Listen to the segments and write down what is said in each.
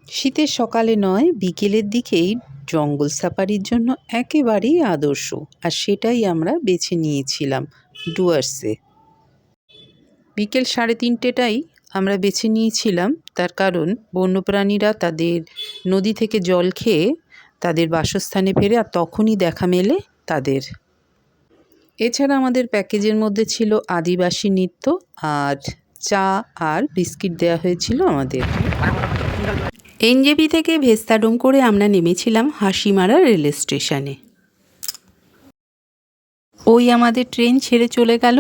শীতের সকালে নয়, বিকেলের দিকেই জঙ্গল সাফারির জন্য একেবারেই আদর্শ, আর সেটাই আমরা বেছে নিয়েছিলাম ডুয়ার্সে। বিকেল 3:30টাই আমরা বেছে নিয়েছিলাম, তার কারণ বন্যপ্রাণীরা তাদের নদী থেকে জল খেয়ে তাদের বাসস্থানে ফেরে, আর তখনই দেখা মেলে তাদের। এছাড়া আমাদের প্যাকেজের মধ্যে ছিল আদিবাসী নৃত্য, আর চা আর বিস্কিট দেওয়া হয়েছিল আমাদের। এনজেপি থেকে ভেস্তাডোম করে আমরা নেমেছিলাম হাসিমারা রেল স্টেশনে। ওই আমাদের ট্রেন ছেড়ে চলে গেল।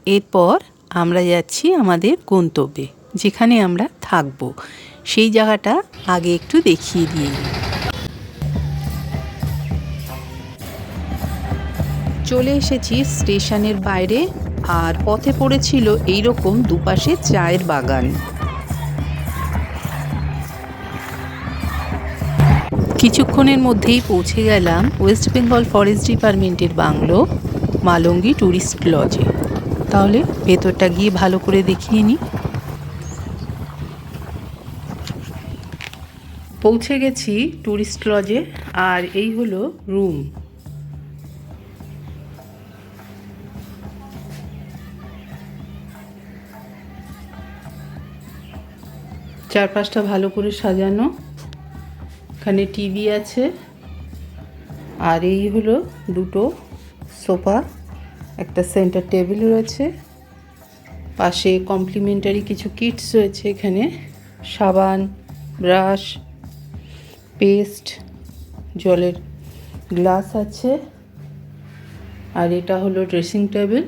এরপর আমরা যাচ্ছি আমাদের গন্তব্যে, যেখানে আমরা থাকবো। সেই জায়গাটা আগে একটু দেখিয়ে দিয়ে নিই। চলে এসেছি স্টেশনের বাইরে, আর পথে পড়েছিল এইরকম দুপাশে চায়ের বাগান। কিছুক্ষণের মধ্যেই পৌঁছে গেলাম ওয়েস্ট বেঙ্গল ফরেস্ট ডিপার্টমেন্টের বাংলো মালঙ্গি ট্যুরিস্ট লজে। তাহলে ভেতরটা গিয়ে ভালো করে দেখিয়ে নিই। পৌঁছে গেছি ট্যুরিস্ট লজে, আর এই হলো রুম। চারপাশটা ভালো করে সাজানো, এখানে টিভি আছে, আর এই হলো দুটো সোফা, একটা সেন্টার টেবিল রয়েছে, পাশে কমপ্লিমেন্টারি কিছু কিটস রয়েছে, এখানে সাবান, ব্রাশ, পেস্ট, জলের গ্লাস আছে, আর এটা হলো ড্রেসিং টেবিল,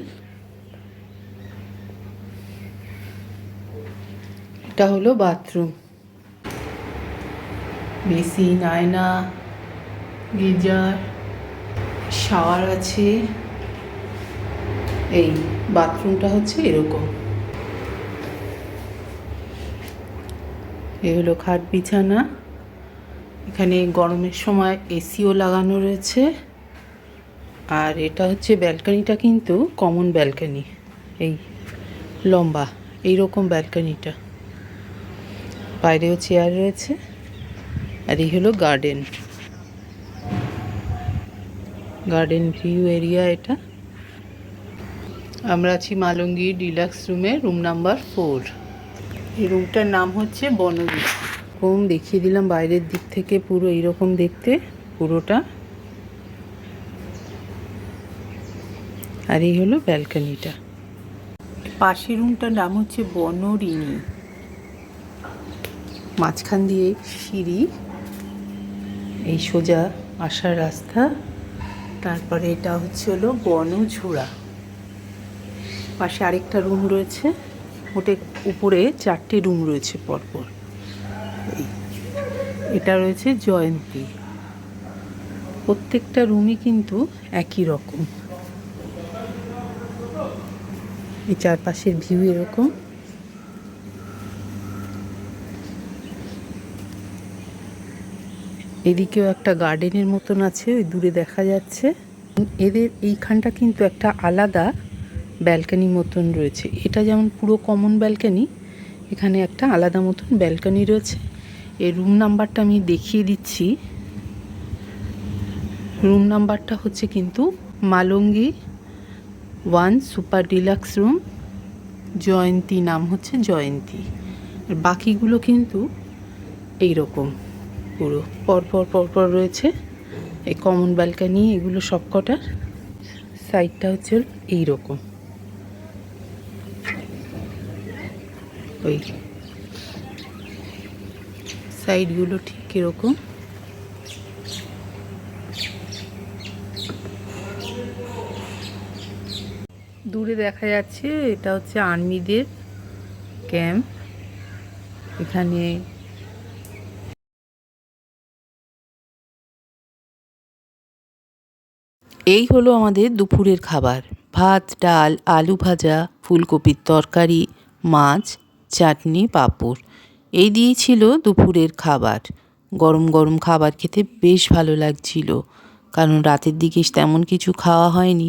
এটা হলো বাথরুম, বেসিন, আয়না, গিজার, শাওয়ার আছে। এই বাথরুমটা হচ্ছে এরকম। এই হলো খাট বিছানা, এখানে গরমের সময় এসিও লাগানো রয়েছে। আর এটা হচ্ছে ব্যালকনিটা, কিন্তু কমন ব্যালকনি, এই লম্বা এইরকম ব্যালকনিটা, বাইরেও চেয়ার রয়েছে। আর এই হলো গার্ডেন ভিউ এরিয়া। এটা আমরা আছি মালঙ্গি ডিলাক্স রুমে, রুম নাম্বার 4। এই রুমটার নাম হচ্ছে বনবী। রুম দেখিয়ে দিলাম বাইরের দিক থেকে, পুরো এইরকম দেখতে পুরোটা। আর এই হলো ব্যালকনিটা। পাশের রুমটার নাম হচ্ছে বনরিনী। মাঝখান দিয়ে সিঁড়ি, এই সোজা আসার রাস্তা। তারপরে এটা হচ্ছে হলো বনঝোড়া। পাশে আরেকটা রুম রয়েছে, ওটা উপরে 4টে রুম রয়েছে পরপর। এটা রয়েছে জয়ন্তী। প্রত্যেকটা রুমই কিন্তু একই রকম। এই চারপাশের ভিউ এরকম। এদিকেও একটা গার্ডেনের মতন আছে, ওই দূরে দেখা যাচ্ছে। এদের এইখানটা কিন্তু একটা আলাদা ব্যালকনি মতন রয়েছে। এটা যেমন পুরো কমন ব্যালকনি, এখানে একটা আলাদা মতন ব্যালকনি রয়েছে। এই রুম নাম্বারটা আমি দেখিয়ে দিচ্ছি। রুম নাম্বারটা হচ্ছে কিন্তু মালঙ্গি 1 সুপার ডিলাক্স রুম। জয়ন্তী, নাম হচ্ছে জয়ন্তী। আর বাকিগুলো কিন্তু এইরকম পুরো পরপর রয়েছে। এই কমন ব্যালকনি এগুলো সব কটার সাইডটা হচ্ছে এইরকম। ওই সাইডগুলো ঠিক এরকম। দূরে দেখা যাচ্ছে এটা হচ্ছে আর্মিদের ক্যাম্প। এখানে এই হলো আমাদের দুপুরের খাবার। ভাত, ডাল, আলু ভাজা, ফুলকপির তরকারি, মাছ, চাটনি, পাঁপড়, এই দিয়েই ছিল দুপুরের খাবার। গরম গরম খাবার খেতে বেশ ভালো লাগছিল, কারণ রাতের দিকে তেমন কিছু খাওয়া হয়নি।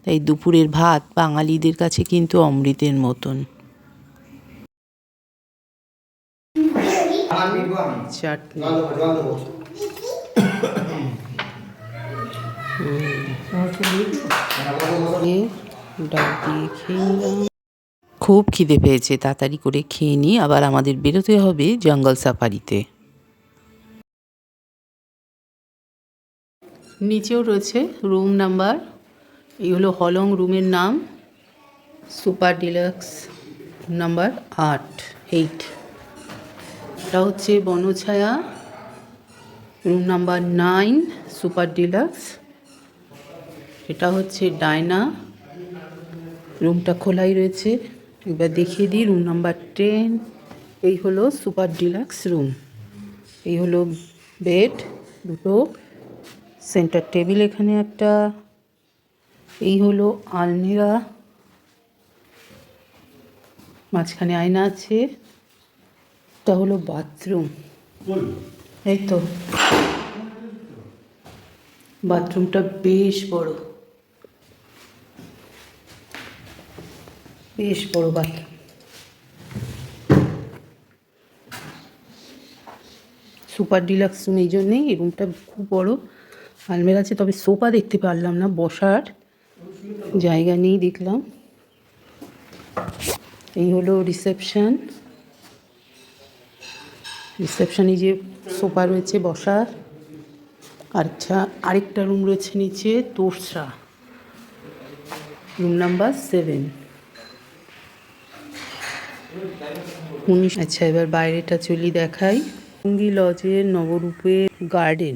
তাই দুপুরের ভাত বাঙালিদের কাছে কিন্তু অমৃতের মতন। চাটনি। ডাল দিয়ে খেলাম। খুব খিদে পেয়েছে, তাড়াতাড়ি করে খেয়ে নিই, আবার আমাদের বেরোতে হবে জঙ্গল সাফারিতে। নিচেও রয়েছে রুম নাম্বার, এই হলো হলং রুমের নাম, সুপার ডিলাক্স নাম্বার 8। এটা হচ্ছে Banchhaya room number 9 super deluxe. এটা হচ্ছে ডায়না, রুমটা খোলাই রয়েছে, একবার দেখিয়ে দিই। রুম নাম্বার 10, এই হলো সুপার ডিলাক্স রুম। এই হলো বেড দুটো, সেন্টার টেবিল এখানে একটা, এই হলো আলমিরা, মাঝখানে আয়না আছে। এটা হলো বাথরুম, এই তো বাথরুমটা বেশ বড়, বেশ বড় বাথরুম। সুপার ডিলাক্স রুম, এই জন্যেই এই রুমটা খুব বড়। আলমিরা আছে, তবে সোফা দেখতে পারলাম না, বসার জায়গা নেই দেখলাম। এই হলো রিসেপশন, রিসেপশনে যে সোফা রয়েছে বসার। আচ্ছা, আরেকটা রুম রয়েছে নিচে, তোরসা রুম নাম্বার 7। আচ্ছা, এবার বাইরেটা চলি দেখাই। টুঙ্গি লজের নবরূপের গার্ডেন,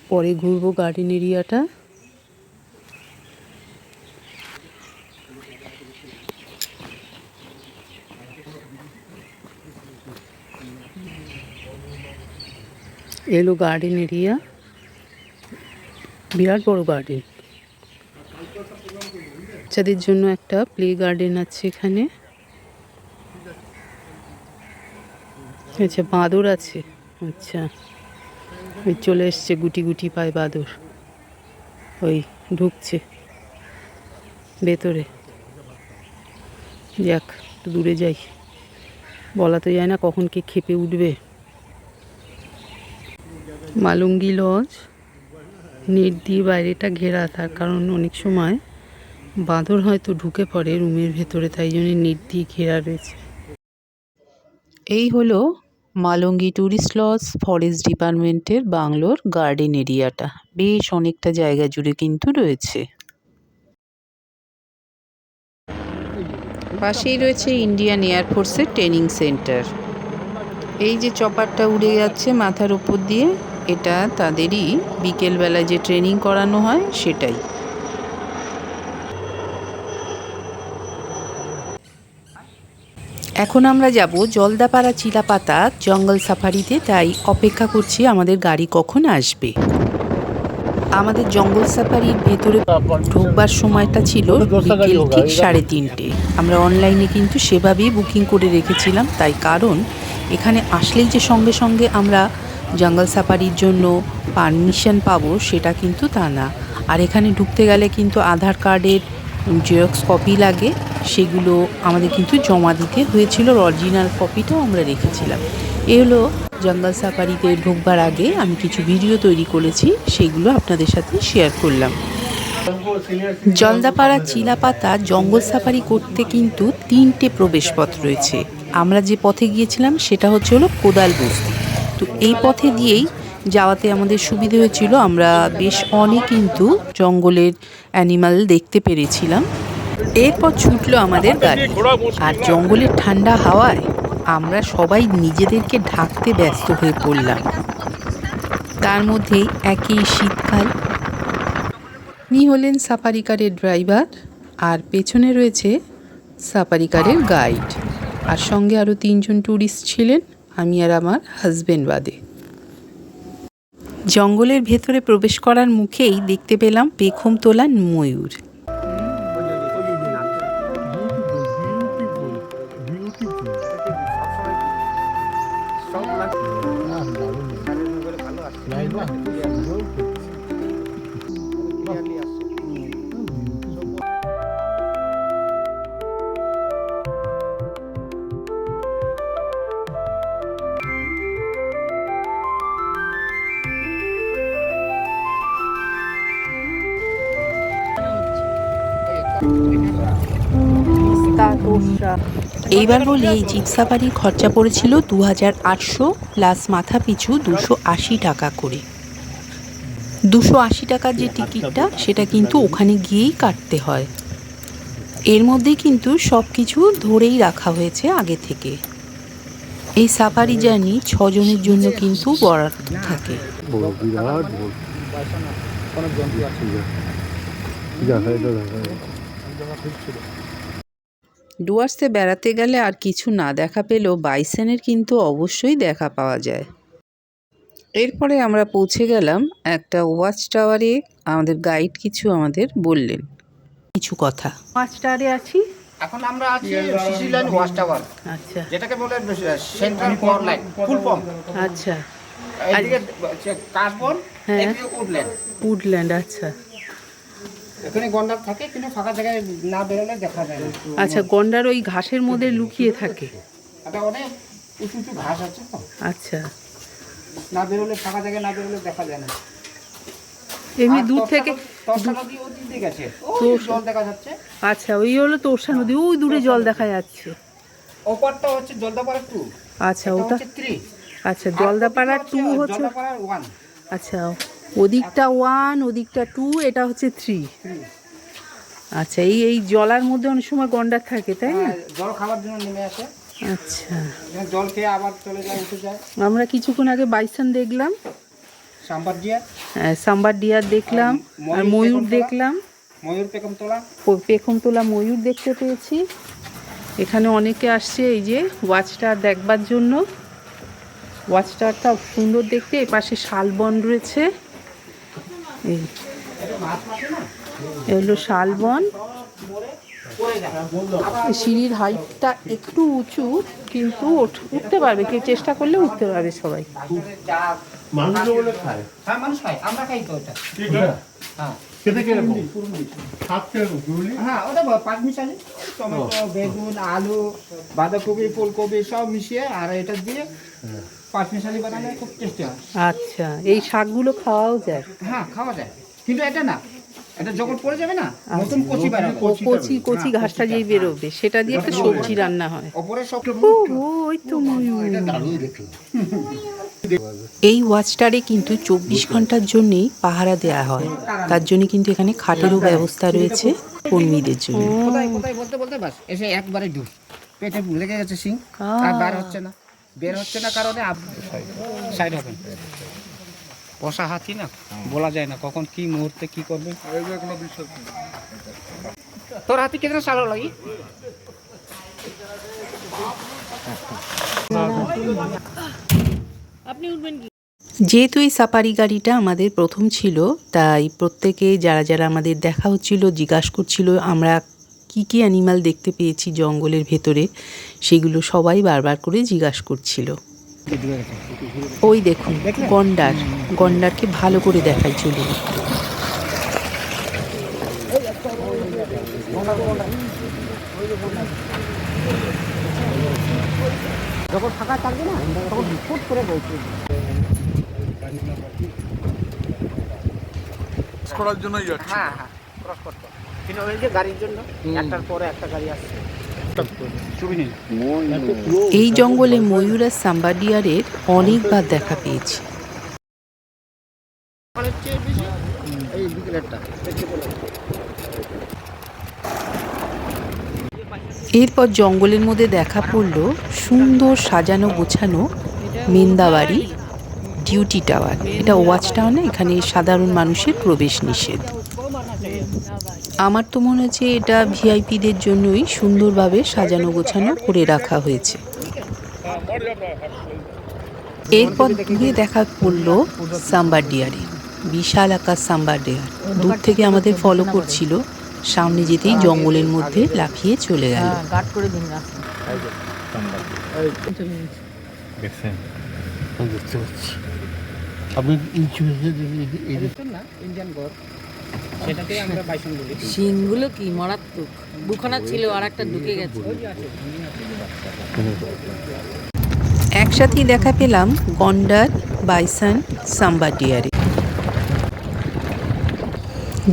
পরে ঘুরবো গার্ডেন এরিয়াটা। এলো গার্ডেন এরিয়া, বিরাট বড় গার্ডেন। বাচ্চাদের জন্য একটা প্লে গার্ডেন আছে এখানে। আচ্ছা, বাঁদর আছে। আচ্ছা, ওই চলে এসছে, গুটি গুটি পায় বাঁদর, ওই ঢুকছে ভেতরে। যাক, একটু দূরে যাই, বলা তো যায় না কখন কে খেপে উঠবে। মালুঙ্গি লজ, নেট দিয়ে বাইরেটা ঘেরা, তার কারণ অনেক সময় বাঁদর হয়তো ঢুকে পড়ে রুমের ভেতরে, তাই জন্য নেট দিয়ে ঘেরা রয়েছে। এই হলো মালুঙ্গি ট্যুরিস্ট লজ, ফরেস্ট ডিপার্টমেন্টের বাংলোর গার্ডেন এরিয়াটা, বেশ অনেকটা জায়গা জুড়ে কিন্তু রয়েছে। পাশেই রয়েছে ইন্ডিয়ান এয়ারফোর্সের ট্রেনিং সেন্টার। এই যে চপারটা উড়ে যাচ্ছে মাথার উপর দিয়ে, এটা তাদেরই বিকেলবেলায় যে ট্রেনিং করানো হয় সেটাই। এখন আমরা যাব জলদাপাড়া চিলাপাতা জঙ্গল সাফারিতে, তাই অপেক্ষা করছি আমাদের গাড়ি কখন আসবে। আমাদের জঙ্গল সাফারির ভেতরে ঢোকবার সময়টা ছিল বিকেল ঠিক 3:30। আমরা অনলাইনে কিন্তু সেভাবেই বুকিং করে রেখেছিলাম, তাই কারণ এখানে আসলেই যে সঙ্গে সঙ্গে আমরা জঙ্গল সাফারির জন্য পারমিশন পাবো সেটা কিন্তু তা না। আর এখানে ঢুকতে গেলে কিন্তু আধার কার্ডের জেরক্স কপি লাগে, সেগুলো আমাদের কিন্তু জমা দিতে হয়েছিল, অরিজিনাল কপিটাও আমরা রেখেছিলাম। এ হলো জঙ্গল সাফারিতে ঢুকবার আগে আমি কিছু ভিডিও তৈরি করেছি, সেগুলো আপনাদের সাথে শেয়ার করলাম। জলদাপাড়া চিলাপাতা জঙ্গল সাফারি করতে কিন্তু 3টে প্রবেশপথ রয়েছে। আমরা যে পথে গিয়েছিলাম সেটা হলো কোদাল বস্তি, তো এই পথে দিয়েই যাওয়াতে আমাদের সুবিধে হয়েছিল, আমরা বেশ অনেক কিন্তু জঙ্গলের অ্যানিমাল দেখতে পেরেছিলাম। এরপর ছুটলো আমাদের গাড়ি, আর জঙ্গলের ঠান্ডা হাওয়ায় আমরা সবাই নিজেদেরকে ঢাকতে ব্যস্ত হয়ে পড়লাম। তার মধ্যেই একই শীতকাল। ইনি হলেন সাফারি কারের ড্রাইভার, আর পেছনে রয়েছে সাফারি কারের গাইড, আর সঙ্গে আরও 3জন ট্যুরিস্ট ছিলেন, আমি আর আমার হাজবেন্ড বাদে। জঙ্গলের ভেতরে প্রবেশ করার মুখেই দেখতে পেলাম পেখম তোলা ময়ূর। এইবার বলি, এই জিপ সাফারির খরচা পড়েছিল 2800 প্লাস মাথা পিছু 280 টাকা করে। 280 টাকার যে টিকিটটা সেটা কিন্তু ওখানে গিয়েই কাটতে হয়। এর মধ্যে কিন্তু সব কিছু ধরেই রাখা হয়েছে আগে থেকে। এই সাফারি জার্নি 6 জনের জন্য কিন্তু বরাদ্দ থাকে। ডুয়ার্সে বেড়াতে গেলে আর কিছু না দেখা পেলেও বাইসনের কিন্তু অবশ্যই দেখা পাওয়া যায়। এরপরে আমরা পৌঁছে গেলাম একটা ওয়াচ টাওয়ারে। আমাদের গাইড কিছু আমাদের বললেন কিছু কথা। ওয়াচ টাওয়ারে আছি এখন, আমরা আছি সিসি লাইন ওয়াচ টাওয়ার। আচ্ছা, যেটাকে বলে সেন্ট্রাল পাওয়ার লাইন, ফুল ফর্ম। আচ্ছা, এইদিকে কাশবন, এদিকে উডল্যান্ড। উডল্যান্ড, আচ্ছা। এখানে গন্ডার থাকে, কিন্তু ফাঁকা জায়গায় না বেরোলে দেখা যায় না। আচ্ছা, গন্ডার ওই ঘাসের মধ্যে লুকিয়ে থাকে। এটা অনেক উঁচু উঁচু ঘাস আছে তো। আচ্ছা, না বেরোলে, ফাঁকা জায়গায় না বেরোলে দেখা যায় না। এমনি দূর থেকে তোরসা নদী ওই দিক দিয়ে গেছে, জল দেখা যাচ্ছে। আচ্ছা, ওই হলো তোরসা নদী, ওই দূরে জল দেখা যাচ্ছে। ওপারটা হচ্ছে জলদাপাড়া 2। আচ্ছা, ওটা 3। আচ্ছা, জলদাপাড়া 2 হচ্ছে। জলদাপাড়া 1। আচ্ছা, ওদিকটা 1, ওদিকটা 2, এটা হচ্ছে 3। আচ্ছা, এই জলার মধ্যে অনেক সময় গন্ডার থাকে, তাই না? জল খাওয়ার জন্য নেমে আসে। আচ্ছা, জল খেয়ে আবার চলে যায়, উঠে যায়। আমরা কিছুক্ষণ আগে বাইসন দেখলাম, সাম্বার ডিয়ার, সাম্বার ডিয়ার দেখলাম, আর ময়ূর দেখলাম। ময়ূর পেখমতলা, পেখমতলা ময়ূর দেখতে পেয়েছি। এখানে অনেকে আসছে এই যে ওয়াচ টাওয়ার দেখবার জন্য। ওয়াচ টাওয়ারটা সুন্দর দেখতে। এই পাশে শালবন রয়েছে, এই হলো শালবন। সিঁড়ির হাইটটা একটু উঁচু, কিন্তু উঠতে পারবে, কেউ চেষ্টা করলে উঠতে পারবে সবাই। মানুষ খায়, আমরা খাই তো ওটা। হ্যাঁ, ওটা পাঁচমিশালি টমেটো, বেগুন, আলু, বাঁধাকপি, ফুলকপি সব মিশিয়ে, আর এটা দিয়ে পাঁচমিশালি বানালে খুব টেস্টি হয়। আচ্ছা, এই শাকগুলো খাওয়াও যায়? হ্যাঁ, খাওয়া যায়, কিন্তু এটা না, এটা যখন পড়ে যাবে না, নতুন কচি বেরোবে। কচি ঘাসটা যেই বেরোবে, সেটা দিয়ে একটা সবজি রান্না হয়। ওপরে সব ওই তো ময়ূর। এই ওয়াচটারে কিন্তু 24 ঘন্টার জন্যই পাহারা দেয়া হয়। তার জন্য কিন্তু এখানে খাটেরও ব্যবস্থা রয়েছে কর্মীদের জন্য। কোথায় কোথায় বলতে বলতে বাস এসে একবারে ডুব, পেটে লেগে গেছে সিং, আর বের হচ্ছে না কারণে সাইড হবেন। পোষা হাতি না, বলা যায় না কখন কি মুহূর্তে কি করবে। তোর হাতি কেটে সালো লাগি। যেহেতু এই সাফারি গাড়িটা আমাদের প্রথম ছিল, তাই প্রত্যেকে যারা যারা আমাদের দেখা হচ্ছিল জিজ্ঞাসা করছিল আমরা কি কি অ্যানিমাল দেখতে পেয়েছি জঙ্গলের ভেতরে, সেগুলো সবাই বারবার করে জিজ্ঞাসা করছিল। ওই দেখুন গন্ডারকে ভালো করে দেখাই চলুন। যখন ফাঁকা থাকবে না, তখন ফুট করে বলছে করার জন্যই যাচ্ছি। হ্যাঁ হ্যাঁ, ক্রস করতে। কিন্তু ওই যে গাড়ির জন্য একটার পরে একটা গাড়ি আসছে। এই জঙ্গলে ময়ূর আর সাম্বার ডিয়ারের অনেকবার দেখা পেয়েছি। এরপর জঙ্গলের মধ্যে দেখা পড়ল সুন্দর সাজানো গোছানো মেন্দাবাড়ি ডিউটি টাওয়ার। এটা ওয়াচ টাওয়ার না, এখানে সাধারণ মানুষের প্রবেশ নিষেধ। আমার তো মনে হচ্ছে এটা ভিআইপিদের জন্যই সুন্দরভাবে সাজানো গোছানো করে রাখা হয়েছে। এরপর দূরে দেখা পড়ল সাম্বার ডিয়ারে, বিশাল আকার সাম্বার ডিয়ার দূর থেকে আমাদের ফলো করছিল। সামনে যেতেই জঙ্গলের মধ্যে লাফিয়ে চলে গেল। শিংগুলো কি মারাত্মক, দুখানা ছিল আর একটা ঢুকে গেছে। একসাথেই দেখা পেলাম গন্ডার, বাইসন, সাম্বার ডিয়ারে।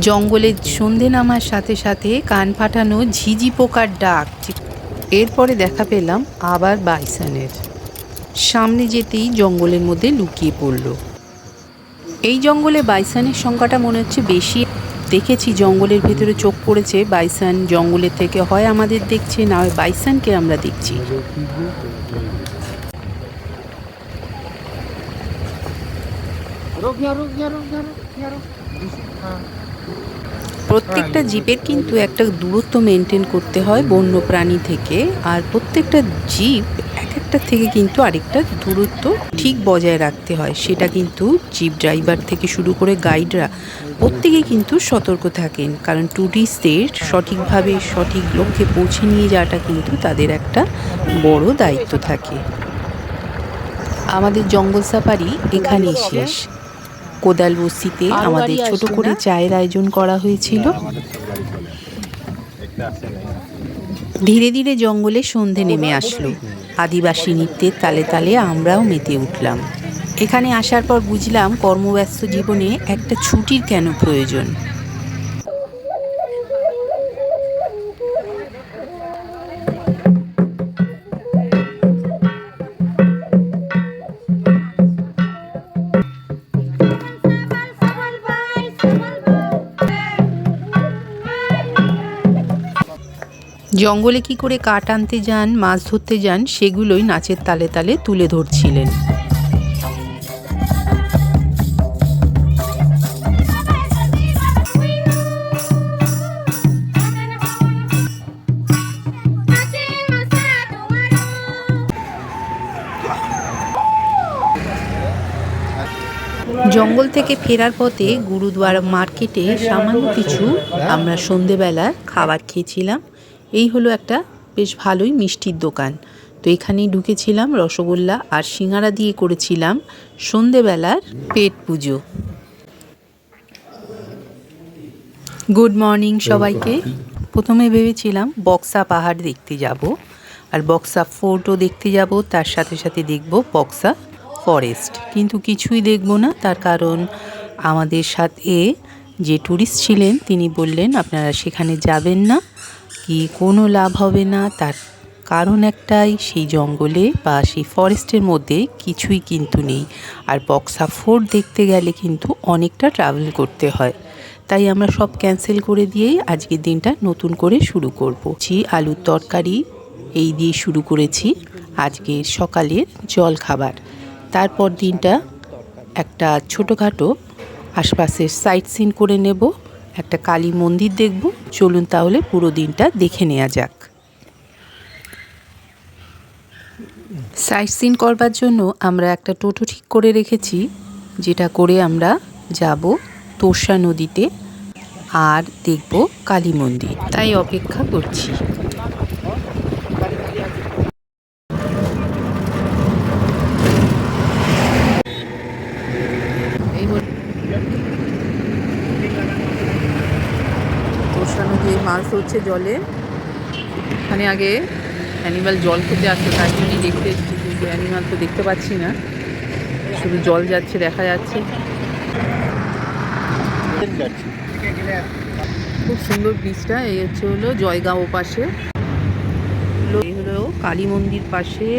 জঙ্গলে সন্ধে নামার সাথে সাথে কান ফাটানো ঝিঝি পোকার ডাক এরপরে দেখা পেলাম আবার বাইসনের। সামনে যেতেই জঙ্গলের মধ্যে লুকিয়ে পড়ল। এই জঙ্গলে বাইসনের সংখ্যাটা মনে হচ্ছে বেশি। দেখেছি জঙ্গলের ভেতরে চোখ পড়েছে, বাইসন জঙ্গলের থেকে হয় আমাদের দেখছে, না হয় বাইসনকে আমরা দেখছি। প্রত্যেকটা জিপের কিন্তু একটা দূরত্ব মেনটেন করতে হয় বন্য প্রাণী থেকে, আর প্রত্যেকটা জিপ এক একটা থেকে কিন্তু আরেকটা দূরত্ব ঠিক বজায় রাখতে হয়। সেটা কিন্তু জিপ ড্রাইভার থেকে শুরু করে গাইডরা প্রত্যেকেই কিন্তু সতর্ক থাকেন, কারণ ট্যুরিস্টদের সঠিকভাবে সঠিক লক্ষ্যে পৌঁছে নিয়ে যাওয়াটা কিন্তু তাদের একটা বড় দায়িত্ব থাকে। আমাদের জঙ্গল সাফারি এখানেই শেষ। কোদাল বস্তিতে আমাদের ছোট করে চায়ের আয়োজন করা হয়েছিল। ধীরে ধীরে জঙ্গলে সন্ধে নেমে আসলো। আদিবাসী নৃত্যের তালে তালে আমরাও মেতে উঠলাম। এখানে আসার পর বুঝলাম কর্মব্যস্ত জীবনে একটা ছুটির কেন প্রয়োজন। জঙ্গলে কি করে কাঠ আনতে যান, মাছ ধরতে যান, সেগুলোই নাচের তালে তালে তুলে ধরছিলেন। জঙ্গল থেকে ফেরার পথে গুরুদুয়ারা মার্কেটে সামান্য কিছু আমরা সন্ধেবেলা খাবার খেয়েছিলাম। এই হলো একটা বেশ ভালোই মিষ্টির দোকান। তো এখানেই ঢুকেছিলাম, রসগোল্লা আর সিঙ্গারা দিয়ে করেছিলাম সন্ধেবেলার পেট পুজো। গুড মর্নিং সবাইকে। প্রথমে ভেবেছিলাম বক্সা পাহাড় দেখতে যাব, আর বক্সা ফোর্টও দেখতে যাব, তার সাথে সাথে দেখব বক্সা ফরেস্ট, কিন্তু কিছুই দেখব না। তার কারণ আমাদের সাথে যে ট্যুরিস্ট ছিলেন তিনি বললেন আপনারা সেখানে যাবেন না, কি কোনো লাভ হবে না। তার কারণ একটাই, সেই জঙ্গলে বা সেই ফরেস্টের মধ্যে কিছুই কিন্তু নেই, আর বক্সা ফোর্ট দেখতে গেলে কিন্তু অনেকটা ট্রাভেল করতে হয়। তাই আমরা সব ক্যান্সেল করে দিয়েই আজকের দিনটা নতুন করে শুরু করব। আলুর তরকারি এই দিয়ে শুরু করেছি আজকের সকালের জল খাবার। তারপর দিনটা একটা ছোটোখাটো আশপাশের সাইট সিন করে নেব, একটা কালী মন্দির দেখব। চলুন তাহলে পুরো দিনটা দেখে নেওয়া যাক। সাইট সিন করবার জন্য আমরা একটা টোটো ঠিক করে রেখেছি, যেটা করে আমরা যাব তোর্ষা নদীতে আর দেখব কালী মন্দির। তাই অপেক্ষা করছি। তোর্ষা নদী মাছ ধরছে জলে। এখানে আগে অ্যানিমাল জল খেতে আসতো, তার জন্যই দেখতে এসেছি, কিন্তু অ্যানিমাল তো দেখতে পাচ্ছি না, শুধু জল যাচ্ছে দেখা যাচ্ছে। খুব সুন্দর ব্রিজটা। এই হচ্ছে হলো জয়গাঁও পাশে, এই হলো কালী মন্দির পাশে।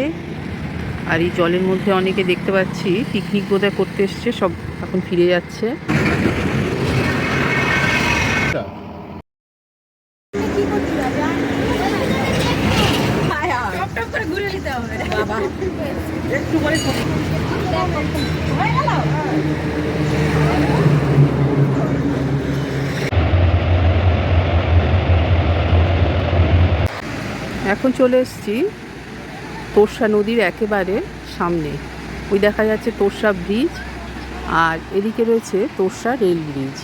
আর এই জলের মধ্যে অনেকে দেখতে পাচ্ছি পিকনিক বোধহয় করতে এসছে, সব এখন ফিরে যাচ্ছে। এখন চলে এসেছি তোর্ষা নদীর একেবারে সামনে। ওই দেখা যাচ্ছে তোর্ষা ব্রিজ, আর এদিকে রয়েছে তোর্ষা রেল ব্রিজ।